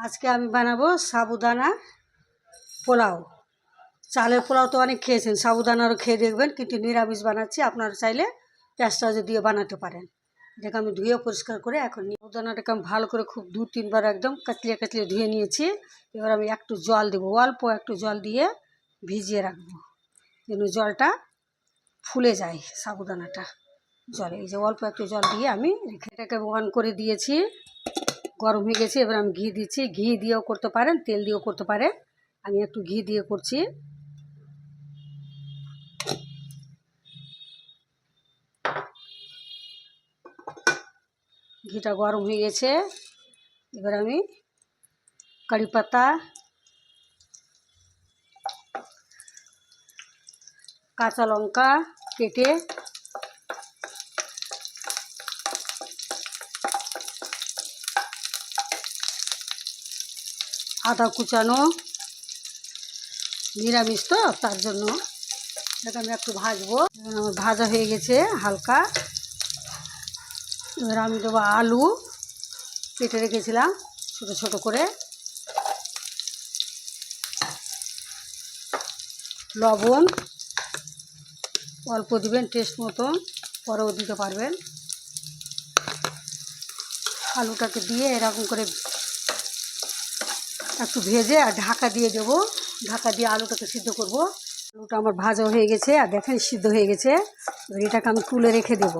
আজকে আমি বানাবো সাবুদানা পোলাও। চালের পোলাও তো অনেক খেয়েছেন, সাবুদানারও খেয়ে দেখবেন, কিন্তু নিরামিষ বানাচ্ছি। আপনারা চাইলে পেঁয়াজ দিয়ে বানাতে পারেন। এটাকে আমি ধুয়ে পরিষ্কার করে এখন সাবুদানাটাকে আমি ভালো করে খুব 2-3 বার একদম কাতলিয়ে কাতলিয়ে ধুয়ে নিয়েছি। এবার আমি একটু জল দেবো, অল্প একটু জল দিয়ে ভিজিয়ে রাখবো যেন জলটা ফুলে যায়। সাবুদানাটা জলে, এই যে অল্প একটু জল দিয়ে আমি রেখে এটাকে অন করে দিয়েছি, গরম হয়ে গেছে। এবার আমি ঘি দিচ্ছি, ঘি দিয়েও করতে পারেন, তেল দিয়েও করতে পারেন। আমি একটু ঘি দিয়ে করছি। ঘিটা গরম হয়ে গেছে। এবার আমি কারি পাতা, কাঁচা লঙ্কা কেটে, আদা কুচানো, নিরামিষ তো তার জন্য এটাকে আমি একটু ভাজবো। আমার ভাজা হয়ে গেছে হালকা। এবার আমি দেবো আলু কেটে রেখেছিলাম ছোটো ছোটো করে, লবণ অল্প দিবেন টেস্ট মতন, পরেও দিতে পারবেন। আলুটাকে দিয়ে এরকম করে একটু ভেজে আর ঢাকা দিয়ে দেবো। ঢাকা দিয়ে আলুটাকে সিদ্ধ করব। আলুটা আমার ভাজা হয়ে গেছে আর দেখেন সিদ্ধ হয়ে গেছে। এবার এটাকে আমি তুলে রেখে দেব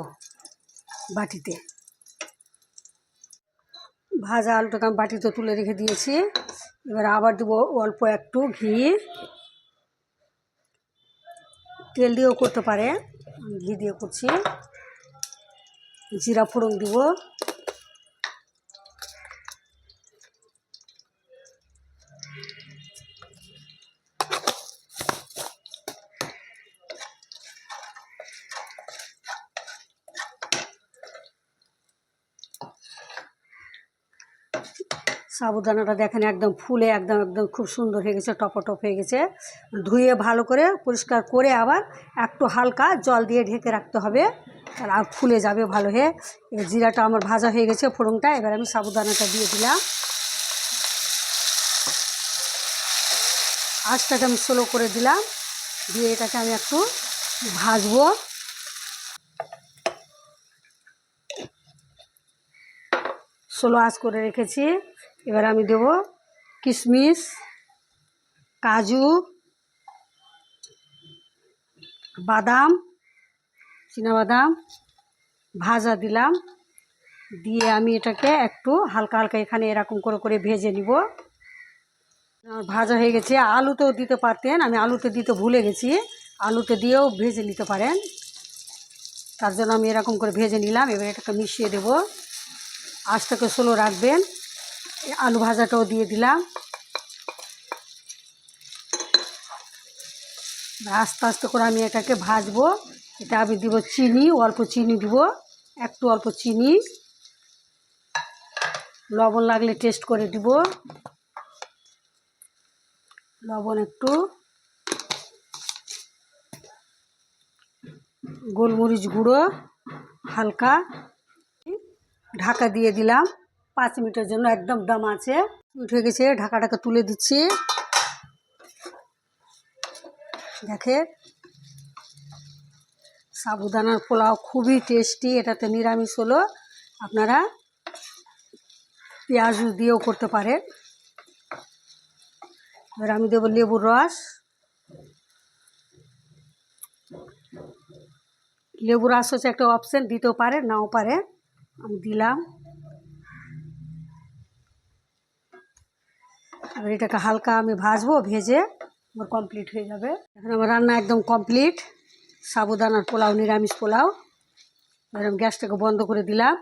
বাটিতে। ভাজা আলুটাকে আমি বাটিতে তুলে রেখে দিয়েছি। এবার আবার দেবো অল্প একটু ঘি, তেল দিয়েও করতে পারে, আমি ঘি দিয়ে করছি। জিরা ফোড়ন দিব, সাবুদানাটা দেখেন একদম ফুলে একদম একদম খুব সুন্দর হয়ে গেছে, টপ হয়ে গেছে। ধুয়ে ভালো করে পরিষ্কার করে আবার একটু হালকা জল দিয়ে ঢেকে রাখতে হবে, আর ফুলে যাবে ভালো হয়ে। এবার জিরাটা আমার ভাজা হয়ে গেছে, ফোড়নটা। এবার আমি সাবুদানাটা দিয়ে দিলাম। আঁচটাকে আমি স্লো করে দিলাম, দিয়ে এটাকে আমি একটু ভাজবো। স্লো আঁচ করে রেখেছি। এবার আমি দেব কিশমিশ, কাজু, বাদাম, চীনাবাদাম ভাজা দিলাম। দিয়ে আমি এটাকে একটু হালকা হালকা এখানে এরকম করে করে ভেজে নিব। ভাজা হয়ে গেছে। আলুতেও দিতে পারতেন, আমি আলুতে দিতে ভুলে গেছি, আলুতে দিয়েও ভেজে নিতে পারেন। তার জন্য আমি এরকম করে ভেজে নিলাম। এবার এটাকে মিশিয়ে দেব। আঁচটাকে স্লো রাখবেন। আলু ভাজাটাও দিয়ে দিলাম। আস্তে আস্তে করে আমি এটাকে ভাজবো। এটা আমি দিব চিনি, অল্প চিনি দিব, একটু অল্প চিনি, লবণ লাগলে টেস্ট করে দিব, লবণ একটু, গোলমরিচ গুঁড়ো হালকা। ঢাকা দিয়ে দিলাম 5 মিনিটের জন্য, একদম দম আছে। উঠে গেছে, ঢাকাটাকে তুলে দিচ্ছি। দেখেন সাবুদানার পোলাও খুবই টেস্টি। এটাতে নিরামিষ হলো, আপনারা পেঁয়াজ দিয়েও করতে পারেন। এবার আমি দেবো লেবুর রস। লেবুর রস হচ্ছে একটা অপশন, দিতেও পারে নাও পারে, আমি দিলাম। এবার এটাকে হালকা আমি ভাজবো, ভেজে আমার কমপ্লিট হয়ে যাবে। এখন আমার রান্না একদম কমপ্লিট, সাবুদানার পোলাও, নিরামিষ পোলাও। এবার আমি গ্যাসটাকে বন্ধ করে দিলাম।